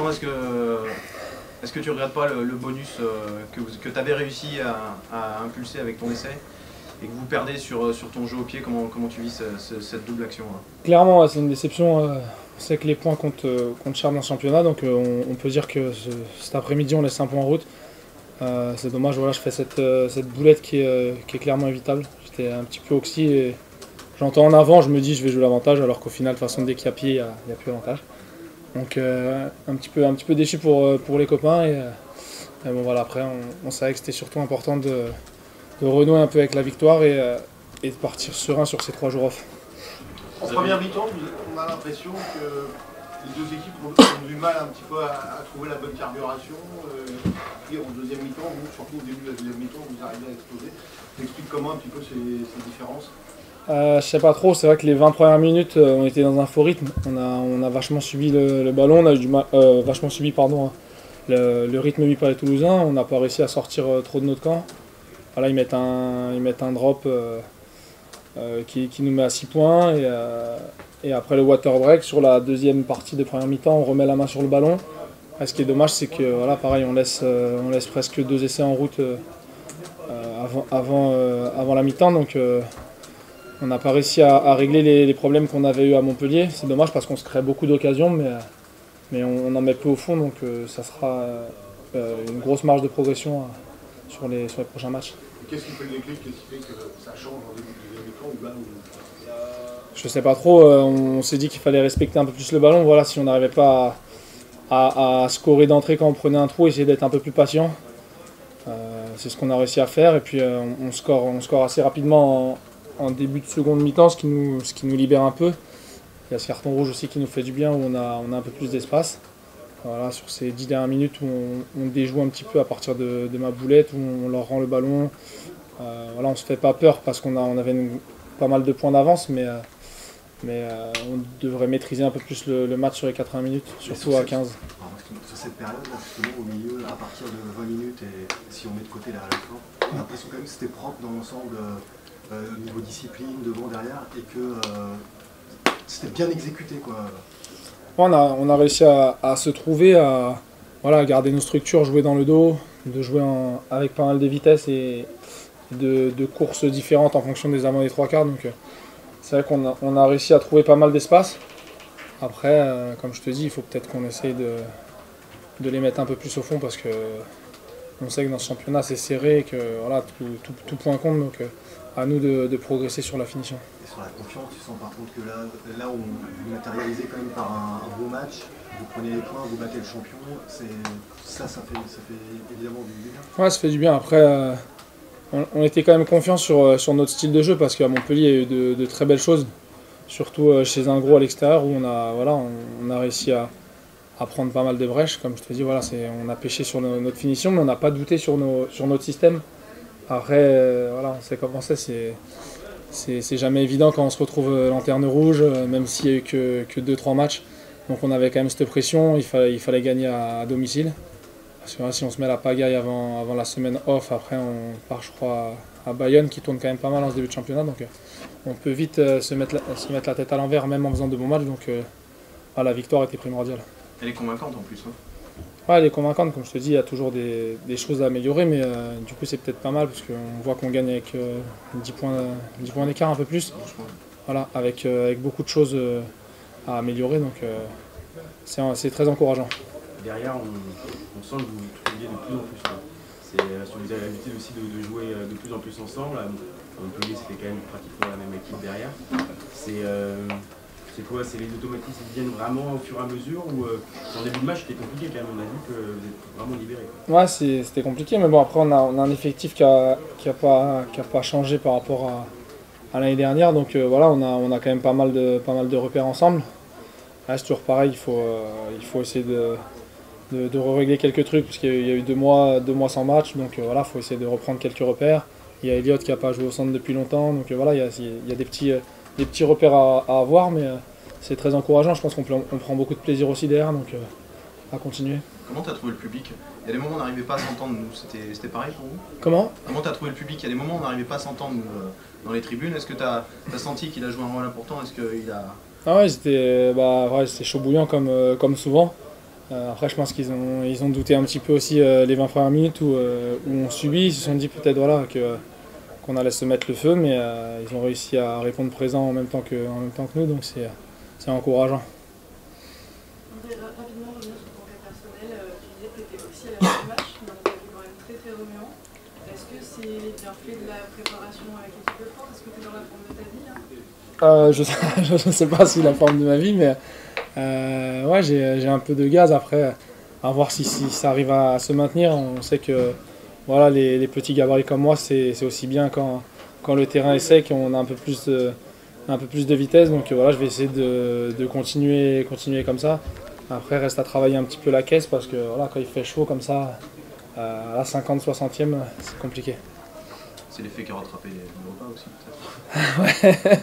maintenant, est-ce que tu regrettes pas le bonus que tu avais réussi à impulser avec ton essai et que vous perdez sur ton jeu au pied? Comment tu vis cette double action là? Clairement, ouais, c'est une déception. On sait que les points comptent cher dans le championnat, donc on peut dire que cet après-midi, on laisse un point en route. C'est dommage, voilà, je fais cette boulette qui est clairement évitable. J'étais un petit peu oxy et j'entends en avant, je me dis je vais jouer l'avantage, alors qu'au final, de toute façon, dès qu'il y a pied, il n'y a plus d'avantage. Donc un petit peu déçu pour les copains. Et bon, voilà, après, on savait que c'était surtout important de renouer un peu avec la victoire et de partir serein sur ces 3 jours off. En première mi-temps, on a l'impression que les deux équipes ont du mal un petit peu à trouver la bonne carburation. Et en deuxième mi-temps, vous, surtout au début de la deuxième mi-temps, vous arrivez à exploser. T'expliques comment un petit peu ces différences? Je sais pas trop, c'est vrai que les 20 premières minutes, on était dans un faux rythme. On a vachement subi le ballon, on a eu du mal, vachement subi le rythme mis par les Toulousains. On n'a pas réussi à sortir trop de notre camp. Voilà, ils mettent un drop qui nous met à 6 points. Et après le water break, sur la deuxième partie de première mi-temps, on remet la main sur le ballon. Et ce qui est dommage, c'est que voilà, pareil, on laisse presque 2 essais en route avant la mi-temps. Donc on n'a pas réussi à régler les problèmes qu'on avait eu à Montpellier. C'est dommage parce qu'on se crée beaucoup d'occasions, mais on en met peu au fond. Donc ça sera une grosse marge de progression sur les prochains matchs. Qu'est-ce qui fait le déclic? Qu'est-ce qui fait que ça change en début de deuxième mi-temps ou là Je sais pas trop, on s'est dit qu'il fallait respecter un peu plus le ballon. Voilà, si on n'arrivait pas à scorer d'entrée quand on prenait un trou, essayer d'être un peu plus patient. C'est ce qu'on a réussi à faire. Et puis on score assez rapidement en début de seconde mi-temps, ce qui nous libère un peu. Il y a ce carton rouge aussi qui nous fait du bien, où on a un peu plus d'espace. Voilà, sur ces 10 dernières minutes où on déjoue un petit peu à partir de ma boulette, où on leur rend le ballon. Voilà, on ne se fait pas peur parce qu'on avait pas mal de points d'avance, mais on devrait maîtriser un peu plus le match sur les 80 minutes, surtout à 15. Sur cette période-là, justement, au milieu, à partir de 20 minutes, et si on met de côté la fin, on a l'impression quand même que c'était propre dans l'ensemble, au niveau discipline, devant, derrière, et que c'était bien exécuté, quoi. On a réussi à se trouver, à garder nos structures, jouer dans le dos, de jouer avec pas mal de vitesse et de courses différentes en fonction des avant et des 3/4. Donc c'est vrai qu'on a réussi à trouver pas mal d'espace. Après, comme je te dis, il faut peut-être qu'on essaye de les mettre un peu plus au fond parce que on sait que dans ce championnat c'est serré et que voilà, tout point compte. Donc à nous de progresser sur la finition. Et sur la confiance, tu sens par contre que là où vous matérialisez quand même par un beau match, vous prenez les points, vous battez le champion, ça fait évidemment du bien. Ouais, ça fait du bien. Après, on était quand même confiants sur notre style de jeu parce qu'à Montpellier, il y a eu de très belles choses, surtout chez un gros à l'extérieur où on a réussi à prendre pas mal de brèches. Comme je te dis, voilà, on a pêché sur notre finition, mais on n'a pas douté sur notre système. Après, voilà, on sait comment c'est jamais évident quand on se retrouve lanterne rouge, même s'il n'y a eu que 2-3 matchs. Donc on avait quand même cette pression, il fallait gagner à domicile. Parce que là, si on se met la pagaille avant la semaine off, après on part je crois à Bayonne qui tourne quand même pas mal en ce début de championnat. Donc on peut vite se mettre la tête à l'envers même en faisant de bons matchs. Donc la victoire était primordiale. Elle est convaincante en plus. Hein. Ouais, elle est convaincante, comme je te dis, il y a toujours des choses à améliorer, mais du coup c'est peut-être pas mal parce qu'on voit qu'on gagne avec 10 points d'écart, un peu plus. Voilà, avec beaucoup de choses à améliorer, donc c'est très encourageant. Derrière, on sent que vous trouviez de plus en plus. Hein. Vous avez l'habitude aussi de jouer de plus en plus ensemble. Montpellier, c'était quand même pratiquement la même équipe derrière. C'est quoi? C'est les automatismes qui viennent vraiment au fur et à mesure ou en début de match c'était compliqué quand même, on a vu que vous êtes vraiment libéré. Ouais, c'était compliqué, mais bon après on a un effectif qui a pas changé par rapport à l'année dernière, donc voilà, on a quand même pas mal de repères ensemble. Là, c'est toujours pareil, il faut essayer de régler quelques trucs parce qu'il y a eu 2 mois sans match, donc voilà, il faut essayer de reprendre quelques repères. Il y a Elliott qui n'a pas joué au centre depuis longtemps, donc voilà, il y a des petits repères à avoir, mais c'est très encourageant. Je pense qu'on prend beaucoup de plaisir aussi derrière, donc à continuer. Comment tu as trouvé le public? Il y a des moments où on n'arrivait pas à s'entendre, nous. C'était pareil pour vous? Comment tu as trouvé le public? Il y a des moments où on n'arrivait pas à s'entendre, nous, dans les tribunes. Est-ce que tu as senti qu'il a joué un rôle important? Est-ce qu'il a... Ah ouais, c'était chaud bouillant comme souvent. Après, je pense qu'ils ont douté un petit peu aussi les 20 premières minutes où on subit. Ils se sont dit peut-être voilà, qu'on allait se mettre le feu, mais ils ont réussi à répondre présent en même temps que nous, donc c'est encourageant. André, rapidement revenir sur ton cas personnel, tu disais que tu étais aussi à la fin du match, mais on t'a vu quand même très remuant. Est-ce que c'est bien fait de la préparation avec l'équipe de France? Est-ce que tu es dans la forme de ta vie là? Je ne sais pas si la forme de ma vie, mais ouais, j'ai un peu de gaz. Après, à voir si ça arrive à se maintenir. On sait que voilà, les petits gabarits comme moi, c'est aussi bien quand le terrain est sec, on a un peu plus de vitesse. Donc voilà, je vais essayer de continuer comme ça. Après, reste à travailler un petit peu la caisse parce que voilà, quand il fait chaud comme ça, à la 50-60e, c'est compliqué. C'est l'effet qui a rattrapé le repas aussi, peut-être. Ouais.